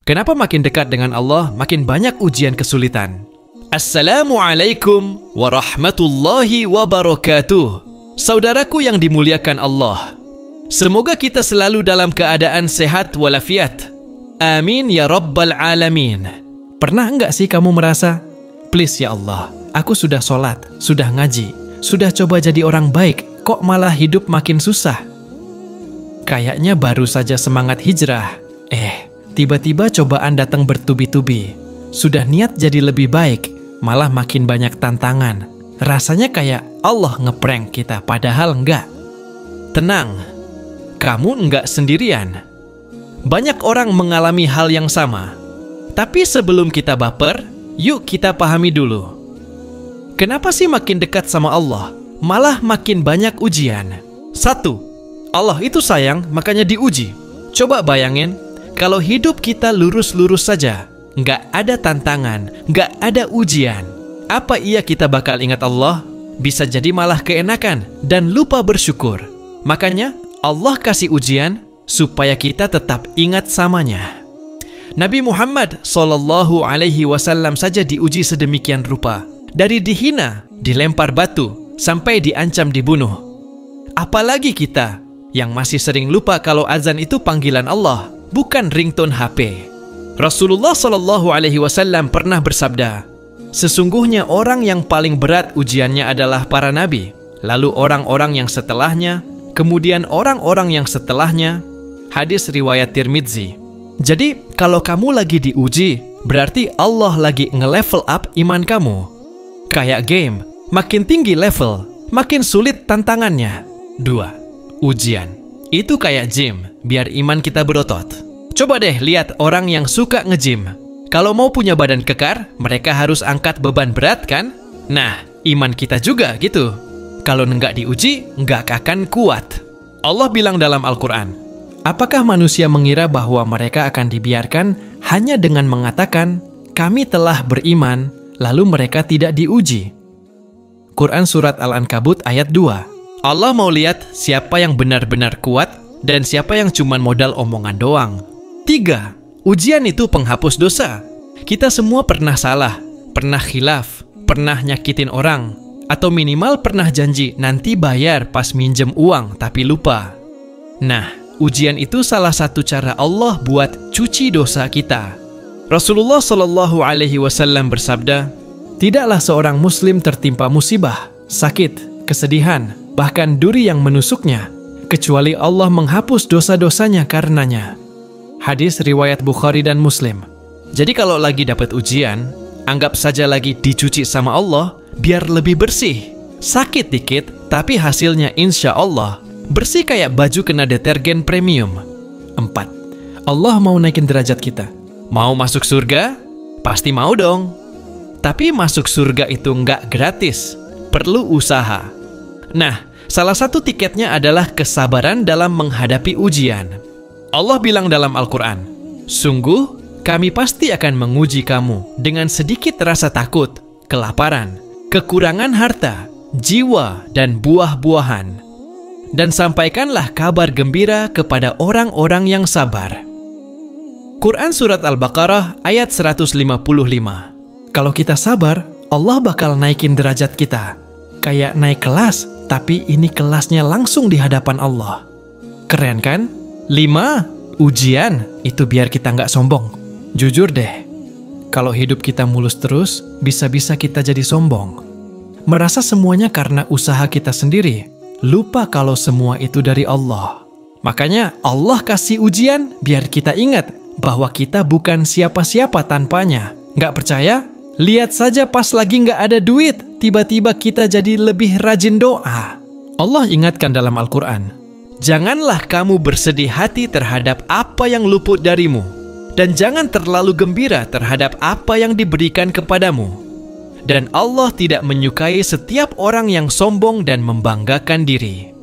Kenapa makin dekat dengan Allah, makin banyak ujian kesulitan? Assalamualaikum warahmatullahi wabarakatuh. Saudaraku yang dimuliakan Allah, semoga kita selalu dalam keadaan sehat walafiat. Amin ya rabbal alamin. Pernah enggak sih kamu merasa, please ya Allah, aku sudah sholat, sudah ngaji, sudah coba jadi orang baik, kok malah hidup makin susah? Kayaknya baru saja semangat hijrah, tiba-tiba cobaan datang bertubi-tubi. Sudah niat jadi lebih baik, malah makin banyak tantangan. Rasanya kayak Allah ngeprank kita, padahal enggak. Tenang, kamu enggak sendirian. Banyak orang mengalami hal yang sama. Tapi sebelum kita baper, yuk kita pahami dulu. Kenapa sih makin dekat sama Allah, malah makin banyak ujian? 1. Allah itu sayang, makanya diuji. Coba bayangin, kalau hidup kita lurus-lurus saja, nggak ada tantangan, nggak ada ujian, apa iya kita bakal ingat Allah? Bisa jadi malah keenakan dan lupa bersyukur. Makanya Allah kasih ujian supaya kita tetap ingat samanya. Nabi Muhammad SAW saja diuji sedemikian rupa. Dari dihina, dilempar batu, sampai diancam dibunuh. Apalagi kita yang masih sering lupa kalau azan itu panggilan Allah, bukan ringtone HP. Rasulullah SAW pernah bersabda, sesungguhnya orang yang paling berat ujiannya adalah para nabi, lalu orang-orang yang setelahnya, kemudian orang-orang yang setelahnya. Hadis riwayat Tirmidzi. Jadi kalau kamu lagi diuji, berarti Allah lagi nge-level up iman kamu. Kayak game, makin tinggi level, makin sulit tantangannya. 2. Ujian. Itu kayak gym, biar iman kita berotot. Coba deh lihat orang yang suka nge-gym. Kalau mau punya badan kekar, mereka harus angkat beban berat kan? Nah, iman kita juga gitu. Kalau nggak diuji, nggak akan kuat. Allah bilang dalam Al-Quran, apakah manusia mengira bahwa mereka akan dibiarkan hanya dengan mengatakan, kami telah beriman, lalu mereka tidak diuji? Quran Surat Al-Ankabut ayat 2. Allah mau lihat siapa yang benar-benar kuat dan siapa yang cuma modal omongan doang. 3. Ujian itu penghapus dosa. Kita semua pernah salah, pernah khilaf, pernah nyakitin orang, atau minimal pernah janji nanti bayar pas minjem uang tapi lupa. Nah, ujian itu salah satu cara Allah buat cuci dosa kita. Rasulullah SAW bersabda, tidaklah seorang muslim tertimpa musibah, sakit, kesedihan, bahkan duri yang menusuknya, kecuali Allah menghapus dosa-dosanya karenanya. Hadis riwayat Bukhari dan Muslim. Jadi kalau lagi dapat ujian, anggap saja lagi dicuci sama Allah, biar lebih bersih. Sakit dikit, tapi hasilnya insya Allah bersih kayak baju kena detergen premium. 4. Allah mau naikin derajat kita. Mau masuk surga? Pasti mau dong. Tapi masuk surga itu nggak gratis, perlu usaha. Nah, salah satu tiketnya adalah kesabaran dalam menghadapi ujian. Allah bilang dalam Al-Quran, sungguh kami pasti akan menguji kamu dengan sedikit rasa takut, kelaparan, kekurangan harta, jiwa, dan buah-buahan. Dan sampaikanlah kabar gembira kepada orang-orang yang sabar. Quran Surat Al-Baqarah ayat 155. Kalau kita sabar, Allah bakal naikin derajat kita. Kayak naik kelas, tapi ini kelasnya langsung di hadapan Allah. Keren kan? 5. Ujian, itu biar kita nggak sombong. Jujur deh, kalau hidup kita mulus terus, bisa-bisa kita jadi sombong. Merasa semuanya karena usaha kita sendiri, lupa kalau semua itu dari Allah. Makanya Allah kasih ujian biar kita ingat bahwa kita bukan siapa-siapa tanpanya. Nggak percaya? Lihat saja pas lagi nggak ada duit, tiba-tiba kita jadi lebih rajin doa. Allah ingatkan dalam Al-Quran, janganlah kamu bersedih hati terhadap apa yang luput darimu, dan jangan terlalu gembira terhadap apa yang diberikan kepadamu. Dan Allah tidak menyukai setiap orang yang sombong dan membanggakan diri.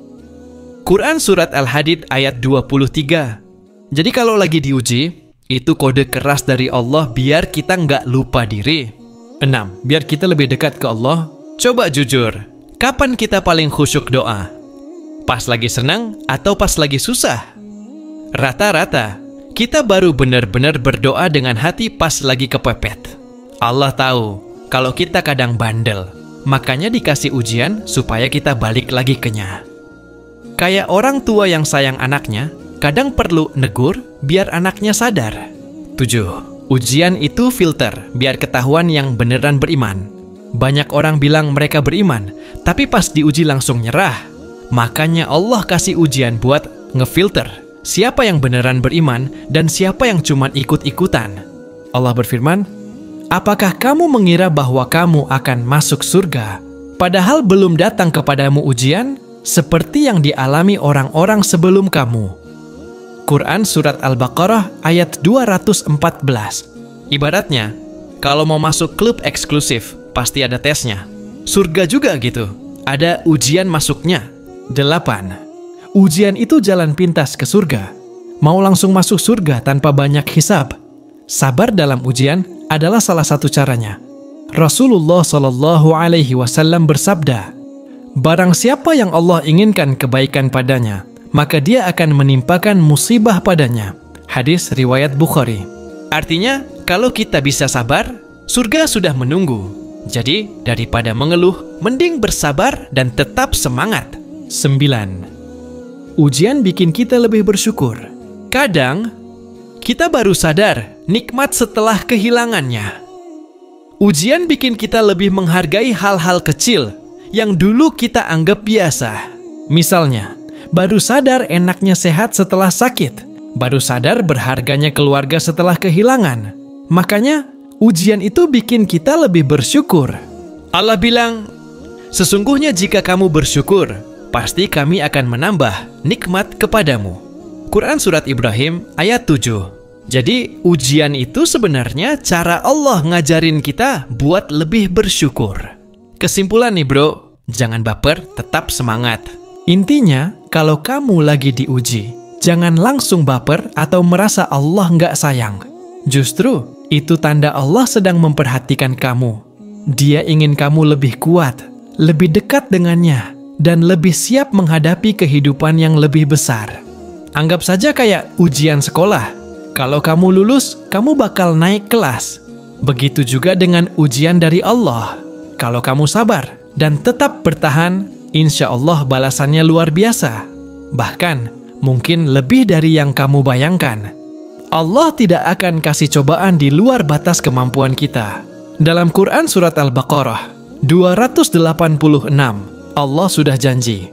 Quran Surat Al-Hadid ayat 23. Jadi kalau lagi diuji, itu kode keras dari Allah biar kita nggak lupa diri. 6. Biar kita lebih dekat ke Allah, coba jujur, kapan kita paling khusyuk doa? Pas lagi senang atau pas lagi susah? Rata-rata, Kita baru benar-benar berdoa dengan hati pas lagi kepepet. Allah tahu kalau kita kadang bandel, makanya dikasih ujian supaya kita balik lagi kenya. Kayak orang tua yang sayang anaknya, kadang perlu negur biar anaknya sadar. 7. Ujian itu filter biar ketahuan yang beneran beriman. Banyak orang bilang mereka beriman, tapi pas diuji langsung nyerah. Makanya Allah kasih ujian buat ngefilter siapa yang beneran beriman dan siapa yang cuman ikut-ikutan. Allah berfirman, "Apakah kamu mengira bahwa kamu akan masuk surga, padahal belum datang kepadamu ujian, seperti yang dialami orang-orang sebelum kamu?" Quran Surat Al-Baqarah ayat 214. Ibaratnya, kalau mau masuk klub eksklusif, pasti ada tesnya. Surga juga gitu, ada ujian masuknya. 8. Ujian itu jalan pintas ke surga. Mau langsung masuk surga tanpa banyak hisab. Sabar dalam ujian adalah salah satu caranya. Rasulullah Shallallahu Alaihi Wasallam bersabda, "Barang siapa yang Allah inginkan kebaikan padanya, maka dia akan menimpakan musibah padanya." Hadis riwayat Bukhari. Artinya, kalau kita bisa sabar, surga sudah menunggu. Jadi, daripada mengeluh, mending bersabar dan tetap semangat. 9. Ujian bikin kita lebih bersyukur. Kadang, kita baru sadar nikmat setelah kehilangannya. Ujian bikin kita lebih menghargai hal-hal kecil yang dulu kita anggap biasa. Misalnya, baru sadar enaknya sehat setelah sakit. Baru sadar berharganya keluarga setelah kehilangan. Makanya, ujian itu bikin kita lebih bersyukur. Allah bilang, "Sesungguhnya jika kamu bersyukur, pasti kami akan menambah nikmat kepadamu." Quran Surat Ibrahim ayat 7. Jadi ujian itu sebenarnya cara Allah ngajarin kita buat lebih bersyukur. Kesimpulan nih bro, jangan baper, tetap semangat. Intinya, kalau kamu lagi diuji, jangan langsung baper atau merasa Allah nggak sayang. Justru, itu tanda Allah sedang memperhatikan kamu. Dia ingin kamu lebih kuat, lebih dekat dengannya, dan lebih siap menghadapi kehidupan yang lebih besar. Anggap saja kayak ujian sekolah. Kalau kamu lulus, kamu bakal naik kelas. Begitu juga dengan ujian dari Allah. Kalau kamu sabar dan tetap bertahan, insya Allah balasannya luar biasa. Bahkan, mungkin lebih dari yang kamu bayangkan. Allah tidak akan kasih cobaan di luar batas kemampuan kita. Dalam Quran Surat Al-Baqarah 286, Allah sudah janji,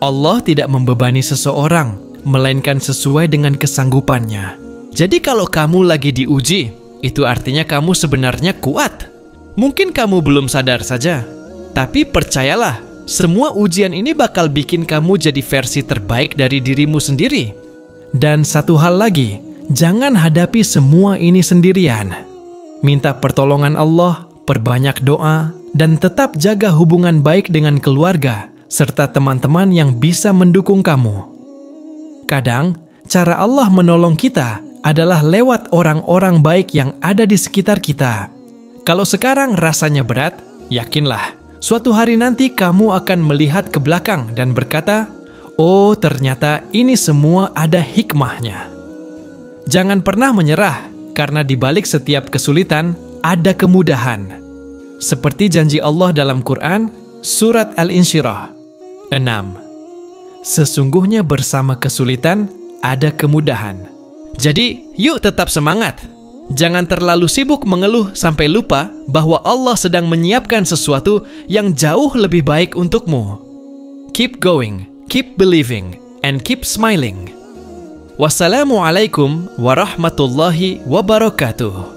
Allah tidak membebani seseorang, melainkan sesuai dengan kesanggupannya. Jadi kalau kamu lagi diuji, itu artinya kamu sebenarnya kuat. Mungkin kamu belum sadar saja, tapi percayalah, semua ujian ini bakal bikin kamu jadi versi terbaik dari dirimu sendiri. Dan satu hal lagi, jangan hadapi semua ini sendirian. Minta pertolongan Allah, perbanyak doa, dan tetap jaga hubungan baik dengan keluarga, serta teman-teman yang bisa mendukung kamu. Kadang, cara Allah menolong kita adalah lewat orang-orang baik yang ada di sekitar kita. Kalau sekarang rasanya berat, yakinlah, suatu hari nanti kamu akan melihat ke belakang dan berkata, "Oh, ternyata ini semua ada hikmahnya." Jangan pernah menyerah, karena di balik setiap kesulitan ada kemudahan. Seperti janji Allah dalam Quran, Surat Al-Insyirah 6. Sesungguhnya bersama kesulitan ada kemudahan. Jadi, yuk tetap semangat. Jangan terlalu sibuk mengeluh sampai lupa bahwa Allah sedang menyiapkan sesuatu yang jauh lebih baik untukmu. Keep going, keep believing, and keep smiling. Wassalamualaikum warahmatullahi wabarakatuh.